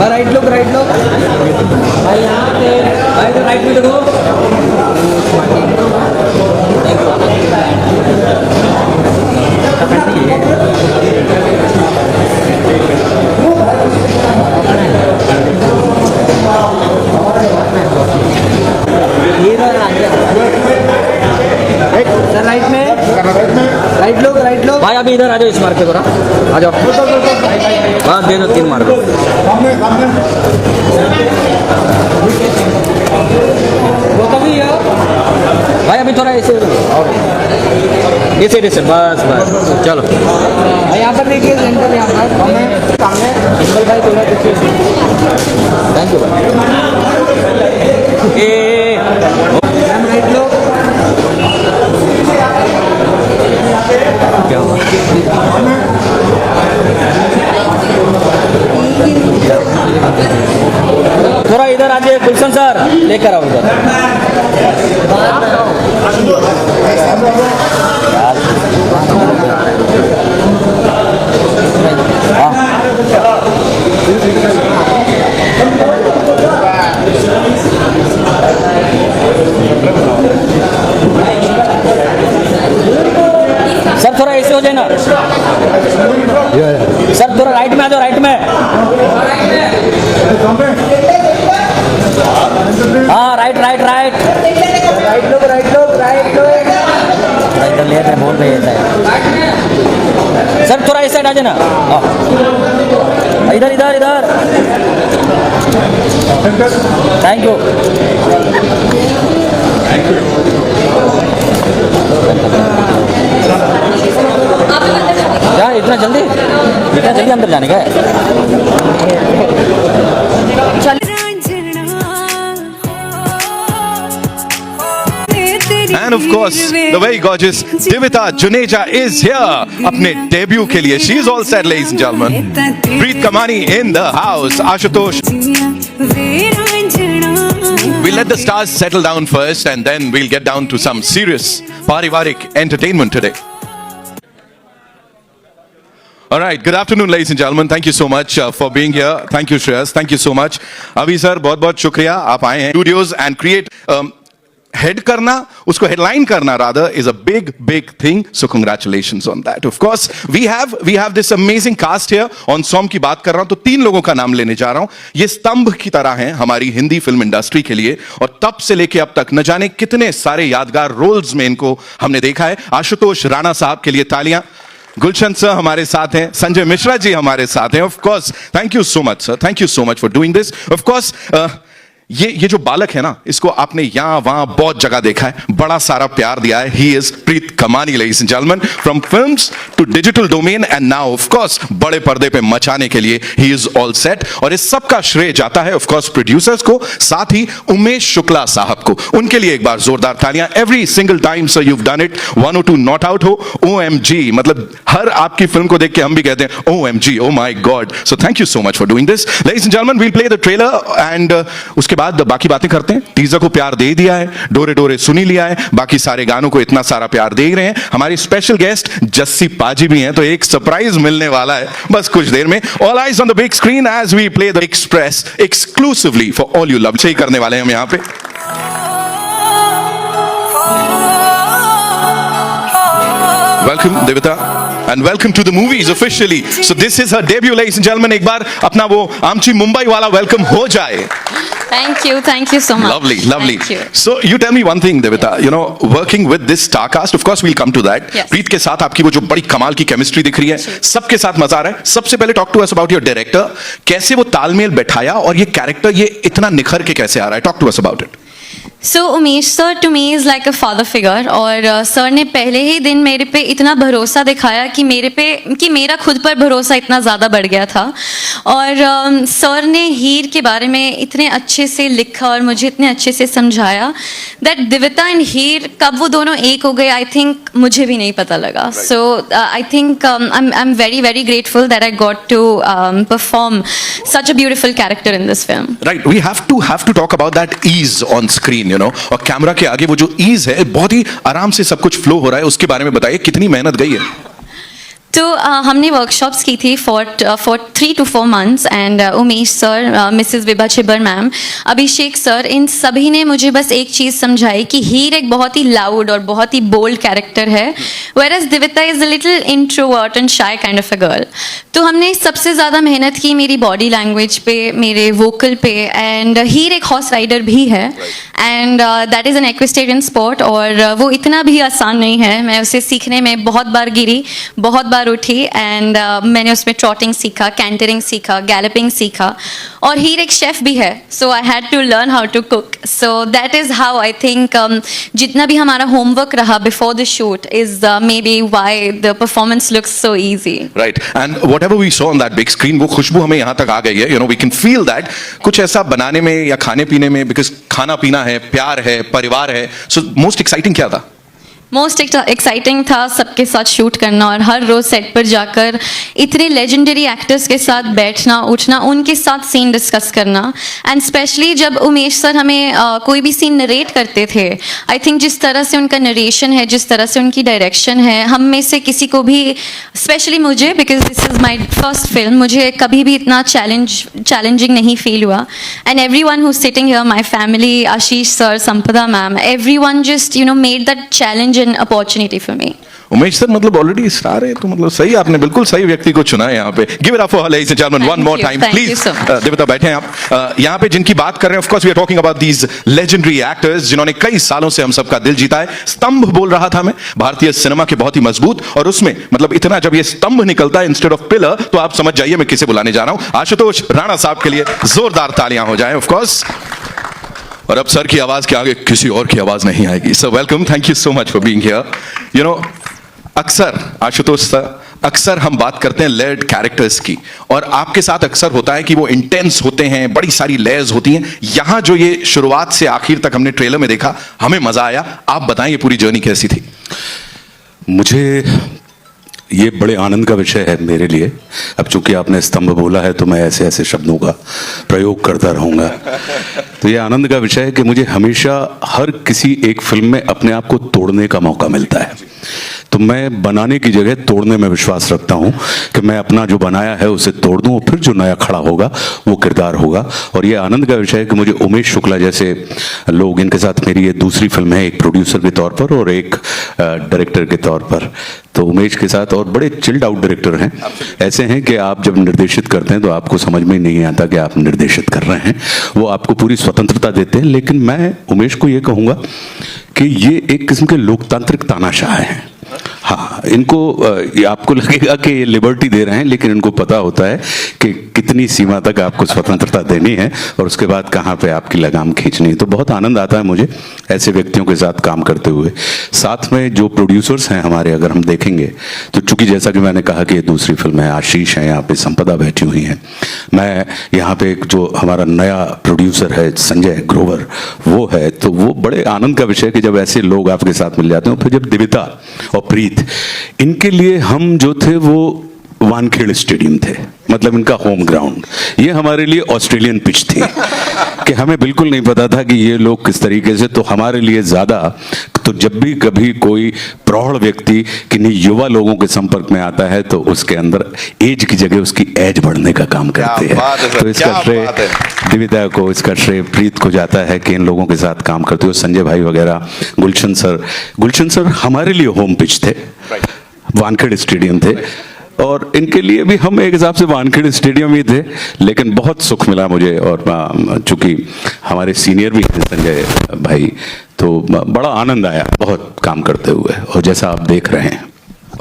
Right look भाई, यहाँ पे भाई तो राइट में देखो। सर राइट में, राइट लो भाई। अभी इधर आ जाओ, इस मार्क पे थोड़ा आ जाओ। हाँ दे दो 3 मार्क। वो कभी है भाई, अभी थोड़ा ऐसे ऐसे बस चलो भाई। यहाँ पर देखिए सेंटर, यहाँ पर सामने सिंबल भाई थोड़ा देखिए। थैंक यू भाई। मैम राइट लो। क्या हुआ? थोड़ा इधर आ जाइए गुलशन सर, लेकर आओ इधर। सर थोड़ा ऐसे हो जाए ना सर, थोड़ा राइट में आ जाओ, राइट में। हाँ राइट इधर ले रहे बोल रहे हैं सर, थोड़ा इस साइड आ जाए ना। इधर थैंक यू। क्या इतना जल्दी अंदर जाने का है? And of course, the very gorgeous Divita Juneja is here. अपने debut के लिए, she is all set, ladies and gentlemen. Preet Kamani in the house. Ashutosh. We'll let the stars settle down first, and then we'll get down to some serious parivarik entertainment today. All right, good afternoon, ladies and gentlemen. Thank you so much for being here. Thank you, Shreyas. Thank you so much. Avi sir, बहुत शुक्रिया आप आए हैं studios and create. Head करना, उसको headline करना rather is a big thing. So congratulations on that. Of course, we have this amazing cast here. On Som की बात कर रहा हूं तो 3 लोगों का नाम लेने जा रहा हूं. ये स्तंभ की तरह हैं हमारी हिंदी फिल्म इंडस्ट्री के लिए, और तब से लेके अब तक न जाने कितने सारे यादगार रोल्स में इनको हमने देखा है. आशुतोष राणा साहब के लिए तालियां. गुलशन सर हमारे साथ हैं, संजय मिश्रा जी हमारे साथ हैं. Of course thank you so much sir, thank you so much for doing this. Of course ये जो बालक है ना, इसको आपने यहां वहां बहुत जगह देखा है, बड़ा सारा प्यार दिया है. ही is Preet Kamani, ladies and gentleman, from films to digital domain and now of course बड़े पर्दे पे मचाने के लिए ही इज ऑल सेट. और इस सब का श्रेय जाता है ऑफ कोर्स प्रोड्यूसर्स को, साथ ही उमेश शुक्ला साहब को. उनके लिए एक बार जोरदार तालियां. Every single time sir you have done it. 1 or 2 not out हो, OMG, मतलब हर आपकी फिल्म को देख के हम भी कहते हैं OMG, oh my God. So thank you so much for doing this. Ladies and gentlemen, we'll play the trailer and उसके बाद बाकी बातें करते हैं. टीजर को प्यार दे दिया है, डोरे डोरे सुनी लिया है, बाकी सारे गानों को इतना सारा प्यार दे रहे हैं. हमारी स्पेशल गेस्ट जस्सी पाजी भी हैं, तो एक सरप्राइज मिलने वाला है बस कुछ देर में. All eyes on the big screen as we play the Express exclusively for all you love. सही करने वाले हैं हम यहाँ पे. Welcome Divita and welcome to the movies officially. So this is her debut, ladies and gentlemen. एक बार अपना वो आमची मुंबई वाला वेलकम हो जाए. Thank you so much. Lovely. Thank you. So you tell me one thing, Divita. You know, working with this star cast, of course we'll come to that. Yes. प्रीत के साथ आपकी वो जो बड़ी कमाल की केमिस्ट्री दिख रही है, सबके साथ मजा आ रहा है. सबसे पहले talk to us about your director. कैसे वो तालमेल बैठाया और ये कैरेक्टर ये इतना निखर के कैसे आ रहा है? Talk to us about it. So Umesh sir to me is like a father figure, और सर ने पहले ही दिन मेरे पे इतना भरोसा दिखाया कि मेरा खुद पर भरोसा इतना ज़्यादा बढ़ गया था. और सर ने हीर के बारे में इतने अच्छे से लिखा और मुझे इतने अच्छे से समझाया दैट दिविता एंड हीर कब वो दोनों एक हो गए, आई थिंक मुझे भी नहीं पता लगा. So I think I am very very grateful that I got to perform such a beautiful character in this film. Right, we have to talk about that ease on screen, you know. और camera के आगे वो जो ease है, बहुत ही आराम से सब कुछ फ्लो हो रहा है, उसके बारे में बताइए, कितनी मेहनत गई है? तो हमने वर्कशॉप्स की थी for 3 to 4 months and Umesh sir, Mrs Vibha Chhibber ma'am, Abhishek sir, इन सभी ने मुझे बस एक चीज़ समझाई कि हीर एक बहुत ही लाउड और बहुत ही बोल्ड कैरेक्टर है, whereas Divita is a little introvert and shy kind of a girl. तो हमने सबसे ज़्यादा मेहनत की मेरी बॉडी लैंग्वेज पे, मेरे वोकल पे, एंड हीर एक हॉर्स राइडर भी है and that is an equestrian sport, और वो इतना भी आसान नहीं है. मैं उसे सीखने में बहुत बार गिरी, बहुत बार उठी, एंड मैंने उसमें ट्रॉटिंग सीखा, कैंटरिंग सीखा, गैलपिंग सीखा, और हीर एक शेफ भी है, so I had to learn how to cook. So that is how I think जितना भी हमारा होमवर्क रहा before the shoot is maybe why the performance looks so easy. Right, and whatever we saw on that big screen, वो खुशबू हमें यहाँ तक आ गई है. We can feel that. कुछ ऐसा बनाने में या खाने पीने में, because खाना पीना है, प्यार है, परिवार है. So most exciting क्या था? मोस्ट एक्साइटिंग था सबके साथ शूट करना और हर रोज सेट पर जाकर इतने लेजेंडरी एक्टर्स के साथ बैठना उठना, उनके साथ सीन डिस्कस करना, एंड स्पेशली जब उमेश सर हमें कोई भी सीन नरेट करते थे, आई थिंक जिस तरह से उनका नरेशन है, जिस तरह से उनकी डायरेक्शन है, हम में से किसी को भी, स्पेशली मुझे, because this is my first film, मुझे कभी भी इतना चैलेंजिंग नहीं फील हुआ. And every one who sitting here, my family, Ashish sir, Sampada ma'am, every one just made that challenge an opportunity for me. Umesh sir मतलब ऑलरेडी स्टार है, तो मतलब सही, आपने बिल्कुल सही व्यक्ति को चुना है यहाँ पे. Give it up for ladies and gentlemen one more time please. Devita बैठे हैं आप. यहाँ पे जिनकी बात कर रहे हैं, of course we are talking about these legendary actors जिन्होंने कई सालों से हम सबका दिल जीता है. स्तंभ बोल रहा था मैं, भारतीय सिनेमा के बहुत ही मजबूत, और उसमें मतलब इतना जब ये स्तंभ निकलता है इंस्टेड ऑफ पिलर, तो आप समझ जाइए मैं किसे बुलाने जा रहा हूँ. आशुतोष राणा साहब के लिए जोरदार तालियां हो जाएं. ऑफ कोर्स, और अब सर की आवाज के आगे किसी और की आवाज नहीं आएगी. Sir welcome, thank you so much for being here. अक्सर आशुतोष सर, अक्सर हम बात करते हैं लेयर्ड कैरेक्टर्स की, और आपके साथ अक्सर होता है कि वो इंटेंस होते हैं, बड़ी सारी लेयर्स होती हैं. यहां जो ये शुरुआत से आखिर तक हमने ट्रेलर में देखा, हमें मजा आया. आप बताएं ये पूरी जर्नी कैसी थी? मुझे ये बड़े आनंद का विषय है मेरे लिए. अब चूंकि आपने स्तंभ बोला है तो मैं ऐसे ऐसे शब्दों का प्रयोग करता रहूँगा. तो ये आनंद का विषय है कि मुझे हमेशा हर किसी एक फिल्म में अपने आप को तोड़ने का मौका मिलता है. तो मैं बनाने की जगह तोड़ने में विश्वास रखता हूँ कि मैं अपना जो बनाया है उसे तोड़ दूँ, और फिर जो नया खड़ा होगा वो किरदार होगा. और ये आनंद का विषय है कि मुझे उमेश शुक्ला जैसे लोग, इनके साथ मेरी ये दूसरी फिल्म है, एक प्रोड्यूसर के तौर पर और एक डायरेक्टर के तौर पर. तो उमेश के साथ, और बड़े चिल्ड आउट डायरेक्टर हैं, ऐसे हैं कि आप जब निर्देशित करते हैं तो आपको समझ में नहीं आता कि आप निर्देशित कर रहे हैं. वो आपको पूरी स्वतंत्रता देते हैं. लेकिन मैं उमेश को ये कहूँगा कि ये एक किस्म के लोकतांत्रिक तानाशाह हैं. हाँ, इनको आपको लगेगा कि ये लिबर्टी दे रहे हैं, लेकिन इनको पता होता है कि कितनी सीमा तक आपको स्वतंत्रता देनी है और उसके बाद कहाँ पे आपकी लगाम खींचनी है. तो बहुत आनंद आता है मुझे ऐसे व्यक्तियों के साथ काम करते हुए. साथ में जो प्रोड्यूसर्स हैं हमारे, अगर हम देखेंगे तो चूंकि जैसा कि मैंने कहा कि ये दूसरी फिल्म है, आशीष है यहाँ पे, संपदा बैठी हुई हैं, मैं यहाँ पे एक जो हमारा नया प्रोड्यूसर है संजय ग्रोवर, वो है. तो वो बड़े आनंद का विषय कि जब ऐसे लोग आपके साथ मिल जाते हैं. फिर जब दिविता और प्रीत, इनके लिए हम जो थे वो वानखेड़े स्टेडियम थे, मतलब इनका होम ग्राउंड. ये हमारे लिए ऑस्ट्रेलियन पिच थी कि हमें बिल्कुल नहीं पता था कि ये लोग किस तरीके से. तो हमारे लिए ज्यादा, तो जब भी कभी कोई प्रौढ़ व्यक्ति किन्हीं युवा लोगों के संपर्क में आता है तो उसके अंदर एज की जगह उसकी एज बढ़ने का काम करते हैं. तो इसका श्रेय दिविता को, इसका श्रेय प्रीत को जाता है कि इन लोगों के साथ काम करते हो. संजय भाई वगैरह, गुलशन सर हमारे लिए होम पिच थे, वानखेड़े स्टेडियम थे. और इनके लिए भी हम एक हिसाब से वानखेड़े स्टेडियम ही थे. लेकिन बहुत सुख मिला मुझे, और चूंकि हमारे सीनियर भी थे संजय भाई, तो बड़ा आनंद आया बहुत काम करते हुए, और जैसा आप देख रहे हैं.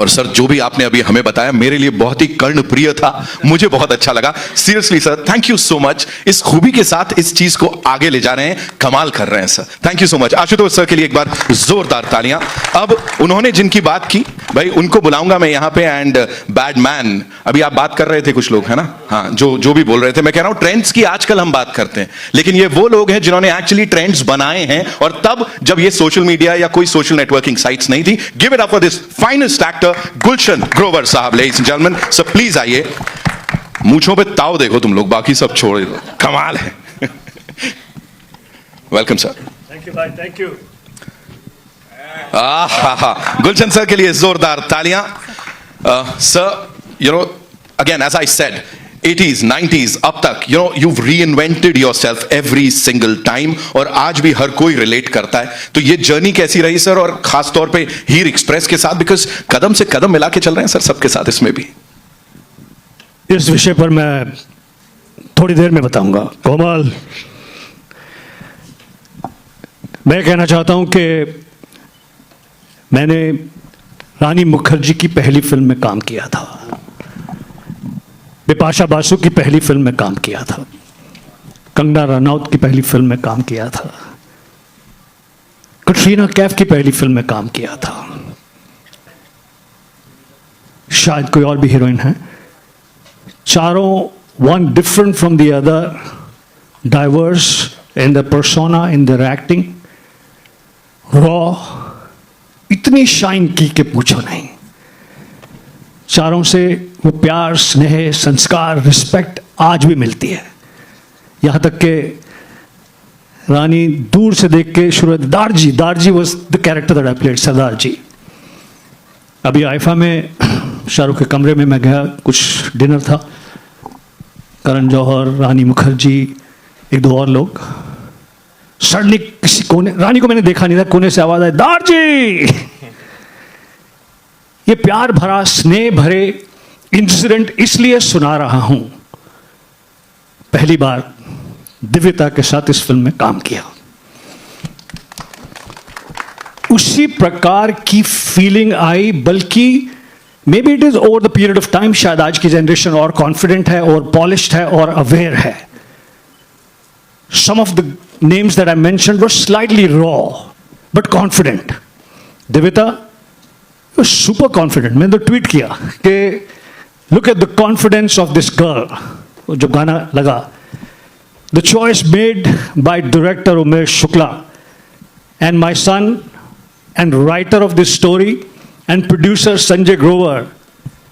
और सर जो भी आपने अभी हमें बताया मेरे लिए बहुत ही कर्णप्रिय था, मुझे बहुत अच्छा लगा. Seriously sir, thank you so much. इस खूबी के साथ इस चीज को आगे ले जा रहे हैं, कमाल कर रहे हैं sir. Thank you so much. Ashutosh sir के लिए एक बार जोरदार तालियां. अब उन्होंने जिनकी बात की भाई, उनको बुलाऊंगा मैं यहाँ पे. एंड बैडमैन, अभी आप बात कर रहे थे कुछ लोग, है ना? हाँ, जो भी बोल रहे थे. मैं कह रहा हूं ट्रेंड्स की आजकल हम बात करते हैं, लेकिन ये वो लोग हैं जिन्होंने एक्चुअली ट्रेंड्स बनाए हैं, और तब जब ये सोशल मीडिया या कोई सोशल नेटवर्किंग साइट्स नहीं थी. Give it up for this finest actor Gulshan Grover साहब, ladies and gentleman. Sir please आइए. मूंछों पे ताव देखो तुम लोग, बाकी सब छोड़ दो, कमाल है. Welcome sir. थैंक यू भाई, थैंक यू. गुलशन सर के लिए जोरदार तालियां. Sir, you know, again, as I said, 80s, 90s, अब तक, you know, you've reinvented yourself every single time, और आज भी हर कोई relate करता है. तो ये जर्नी कैसी रही सर, और खास तौर पे हीर एक्सप्रेस के साथ, बिकॉज कदम से कदम मिला के चल रहे हैं सर सबके साथ इसमें भी. इस विषय पर मैं थोड़ी देर में बताऊंगा. कोमल, मैं कहना चाहता हूं कि मैंने रानी मुखर्जी की पहली फिल्म में काम किया था, बिपाशा बासु की पहली फिल्म में काम किया था, कंगना रनौत की पहली फिल्म में काम किया था, कटरीना कैफ की पहली फिल्म में काम किया था, शायद कोई और भी हीरोइन है. चारों one different from the other, diverse in the persona, in their acting, raw, इतनी शाइन की कि पूछो नहीं. चारों से वो प्यार, स्नेह, संस्कार, रिस्पेक्ट आज भी मिलती है. यहाँ तक कि रानी दूर से देख के शुरू, Darji was the character that I played, Sardar ji. अभी आइफा में शाहरुख के कमरे में मैं गया, कुछ डिनर था, करण जौहर, रानी मुखर्जी, एक दो और लोग. सडनली किसी कोने, रानी को मैंने देखा नहीं था, कोने से आवाज आई, दारजी. ये प्यार भरा, स्नेह भरे इंसिडेंट इसलिए सुना रहा हूं, पहली बार दिव्यता के साथ इस फिल्म में काम किया. उसी प्रकार की फीलिंग आई, बल्कि may be it is over the period of time. शायद आज की जनरेशन और कॉन्फिडेंट है, और पॉलिश्ड है, और अवेयर है. Some of the names that I mentioned were slightly raw but confident. Divita was super confident. मैंने तो ट्वीट किया कि look at the confidence of this girl. जो गाना लगा, the choice made by director Umesh Shukla and my son and writer of this story and producer Sanjay Grover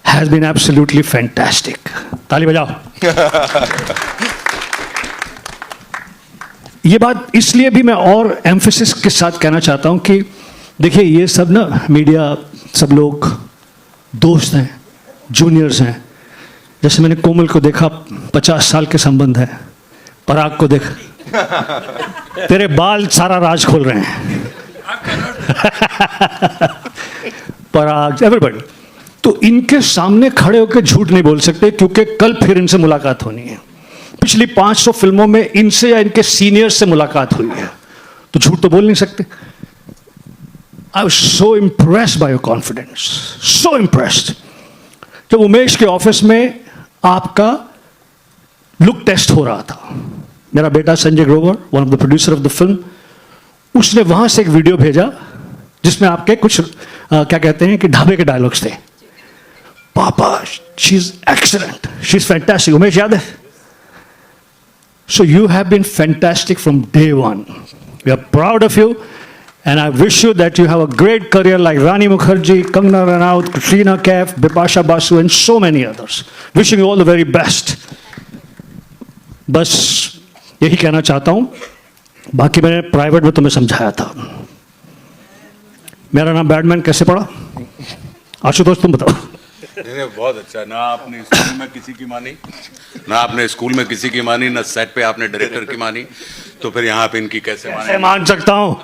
has been absolutely fantastic. ताली बजाओ. ये बात इसलिए भी मैं और एम्फेसिस के साथ कहना चाहता हूं कि देखिए, ये सब ना मीडिया, सब लोग दोस्त हैं, जूनियर्स हैं. जैसे मैंने कोमल को देखा, 50 साल के संबंध है. पराग को देख, तेरे बाल सारा राज खोल रहे हैं. पराग, एवरीबॉडी. तो इनके सामने खड़े होकर झूठ नहीं बोल सकते, क्योंकि कल फिर इनसे मुलाकात होनी है. पिछली 500 फिल्मों में इनसे या इनके सीनियर से मुलाकात हुई है, तो झूठ तो बोल नहीं सकते. I was so impressed by your confidence, so impressed. जब उमेश के ऑफिस में आपका लुक टेस्ट हो रहा था, मेरा बेटा Sanjay Grover, one of the producer of the film, उसने वहां से एक वीडियो भेजा जिसमें आपके कुछ क्या कहते हैं कि ढाबे के डायलॉग्स थे. पापा, she is excellent, she is fantastic. Umesh याद है? So you have been fantastic from day one. We are proud of you, and I wish you that you have a great career like Rani Mukherjee, Kangana Ranaut, Katrina Kaif, Bipasha Basu, and so many others. Wishing you all the very best. बस यही कहना चाहता हूँ. बाकी मैंने private में तुम्हें समझाया था. मेरा नाम बैडमैन कैसे पड़ा? आशुतोष तुम बताओ. नहीं, बहुत अच्छा. ना आपने स्कूल में किसी की मानी, ना आपने स्कूल में किसी की मानी, ना सेट पे आपने डायरेक्टर की मानी, तो फिर यहाँ पे इनकी कैसे मान सकता हूँ?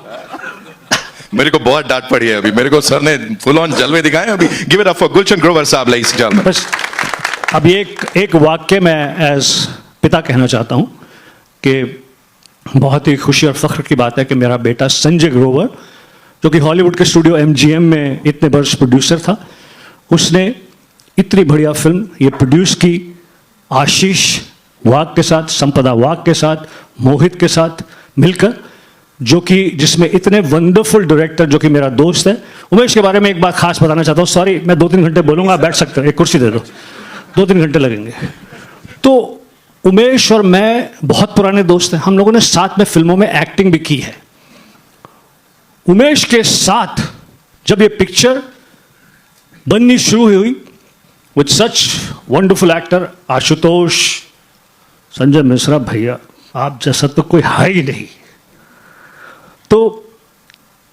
मेरे को बहुत डांट पड़ी है अभी. मेरे को सर ने फुल ऑन जलवे दिखाए अभी. गिव इट अप फॉर गुलशन ग्रोवर साहब, लाइस एंड जेंटलमैन. बस अब एक वाक्य मैं एज पिता कहना चाहता हूँ कि बहुत ही खुशी और फख्र की बात है कि मेरा बेटा संजय ग्रोवर, जो कि हॉलीवुड के स्टूडियो MGM में इतने वर्ष प्रोड्यूसर था, उसने इतनी बढ़िया फिल्म ये प्रोड्यूस की आशीष वाघ के साथ, संपदा वाघ के साथ, मोहित के साथ मिलकर, जो कि जिसमें इतने वंडरफुल डायरेक्टर, जो कि मेरा दोस्त है. उमेश के बारे में एक बात खास बताना चाहता हूँ. सॉरी, मैं 2-3 घंटे बोलूँगा, बैठ सकते हो, एक कुर्सी दे दो, 2-3 घंटे लगेंगे. तो उमेश और मैं बहुत पुराने दोस्त हैं. हम लोगों ने साथ में फिल्मों में एक्टिंग भी की है. उमेश के साथ जब ये पिक्चर बननी शुरू हुई, with such wonderful actor Ashutosh, Sanjay Mishra, भैया आप जैसा तो कोई है ही नहीं. तो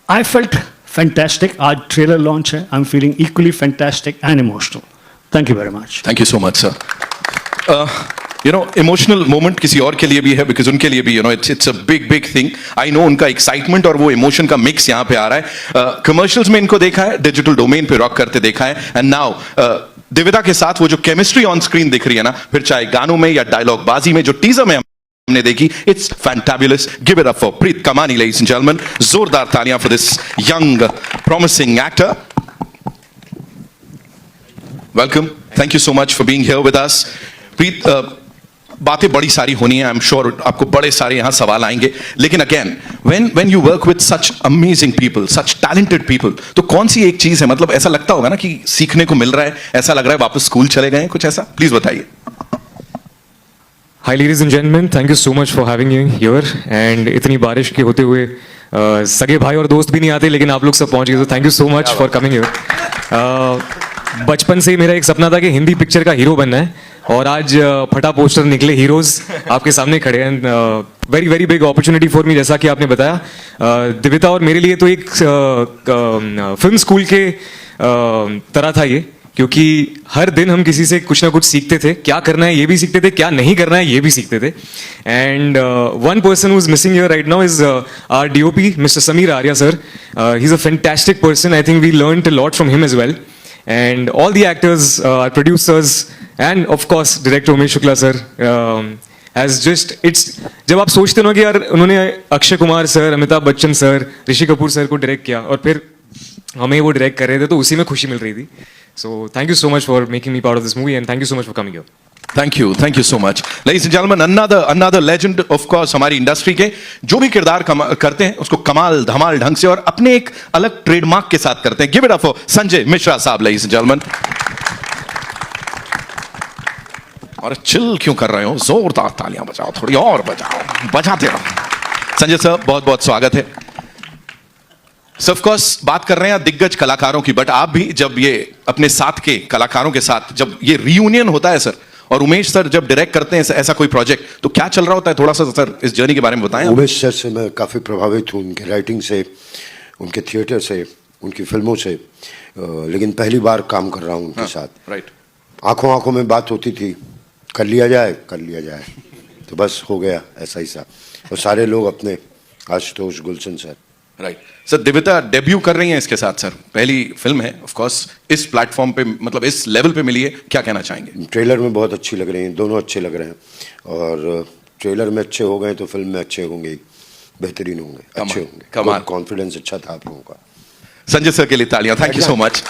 I felt फैंटेस्टिक. आज ट्रेलर लॉन्च है. I am feeling equally fantastic and emotional. Thank you very much. Thank you so much sir. You know emotional moment किसी और के लिए भी है, बिकॉज उनके लिए भी you know it's a big thing. I know उनका एक्साइटमेंट और वो इमोशन का मिक्स यहाँ पे आ रहा है. कमर्शियल्स में इनको देखा है, डिजिटल डोमेन पे रॉक करते देखा है, एंड नाउ दिव्यता के साथ वो जो केमिस्ट्री ऑन स्क्रीन दिख रही है ना, फिर चाहे गानों में या डायलॉग बाजी में, जो टीजर में हमने देखी, it's fantabulous. Give it up for Preet Kamani, ladies and gentleman. जोरदार तालियां for this young promising actor. Welcome. Thank you so much for being here with us. Preet, बातें बड़ी सारी होनी है. आई एम श्योर आपको बड़े सारे यहां सवाल आएंगे, लेकिन again when you work with such amazing people, such talented people, तो कौन सी एक चीज है, मतलब ऐसा लगता होगा ना कि सीखने को मिल रहा है, ऐसा लग रहा है वापस स्कूल चले गए, कुछ ऐसा? प्लीज बताइए. Hi ladies and gentlemen, thank you so much for having me here. And इतनी बारिश के होते हुए सगे भाई और दोस्त भी नहीं आते, लेकिन आप लोग सब पहुंच गए, तो thank you so much for coming here. बचपन से ही मेरा एक सपना था कि हिंदी पिक्चर का हीरो बनना है, और आज फटा पोस्टर निकले, हीरोज आपके सामने खड़े हैं. Very very big opportunity for me. जैसा कि आपने बताया, दिव्यता और मेरे लिए तो एक फिल्म स्कूल के तरह था ये, क्योंकि हर दिन हम किसी से कुछ ना कुछ सीखते थे. क्या करना है ये भी सीखते थे, क्या नहीं करना है ये भी सीखते थे. And one person who is missing here right now is our DOP mister Sameer Arya sir. He is a fantastic person. I think we learned a lot from him as well. And all the actors, our producers, and of course director Umesh Shukla sir has just it's जब आप सोचते हो ना कि यार उन्होंने Akshay Kumar sir, Amitabh Bachchan sir, Rishi Kapoor sir को direct किया और फिर हमें वो डायरेक्ट कर रहे थे, तो उसी में खुशी मिल रही थी. So thank you so much for making me part of this movie, and thank you so much for coming here. Thank you so much. Ladies and gentleman, another legend of course हमारी industry के, जो भी किरदार करते हैं उसको कमाल धमाल ढंग से और अपने एक अलग ट्रेडमार्क के साथ करते हैं. Give it up for Sanjay Mishra साहब, लेडीज एंड जेंटलमैन. और चिल क्यों कर रहे हो, जोरदार तालियां बजाओ, थोड़ी और बजाओ, बजाते रहो. संजय सर, बहुत बहुत स्वागत है. ऑफ कोर्स बात कर रहे हैं दिग्गज कलाकारों की, बट आप भी जब ये अपने साथ के कलाकारों के साथ जब ये रियूनियन होता है सर, और उमेश सर जब डायरेक्ट करते हैं ऐसा कोई प्रोजेक्ट, तो क्या चल रहा होता है, थोड़ा सा सर इस जर्नी के बारे में बताएं. उमेश सर से मैं काफ़ी प्रभावित हूँ, उनकी राइटिंग से, उनके थिएटर से, उनकी फिल्मों से. लेकिन पहली बार काम कर रहा हूँ उनके साथ. राइट. आंखों आंखों में बात होती थी, कर लिया जाए, तो बस हो गया ऐसा ही सा. और सारे लोग अपने, आशुतोष, गुलशन सर. राइट. सर दिव्यता डेब्यू कर रही हैं इसके साथ सर, पहली फिल्म है ऑफ कोर्स, इस प्लेटफॉर्म पे, मतलब इस लेवल पे मिली है, क्या कहना चाहेंगे? ट्रेलर में बहुत अच्छी लग रही हैं, दोनों अच्छे लग रहे हैं, और ट्रेलर में अच्छे हो गए तो फिल्म में अच्छे होंगे, बेहतरीन होंगे, अच्छे होंगे. कॉन्फिडेंस अच्छा था आप लोगों का. संजय सर के लिए तालियां. Thank you so much.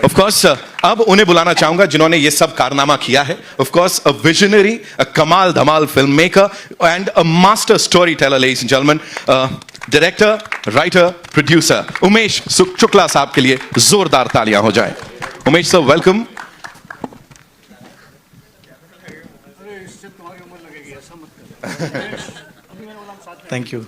Of course अब उन्हें बुलाना चाहूंगा जिन्होंने ये सब कारनामा किया है. Of course a visionary, a कमाल धमाल film maker and a master story teller, ladies and gentleman, director, writer, producer Umesh Shukla साहब के लिए जोरदार तालियां हो जाए. Umesh sir, welcome. Thank you.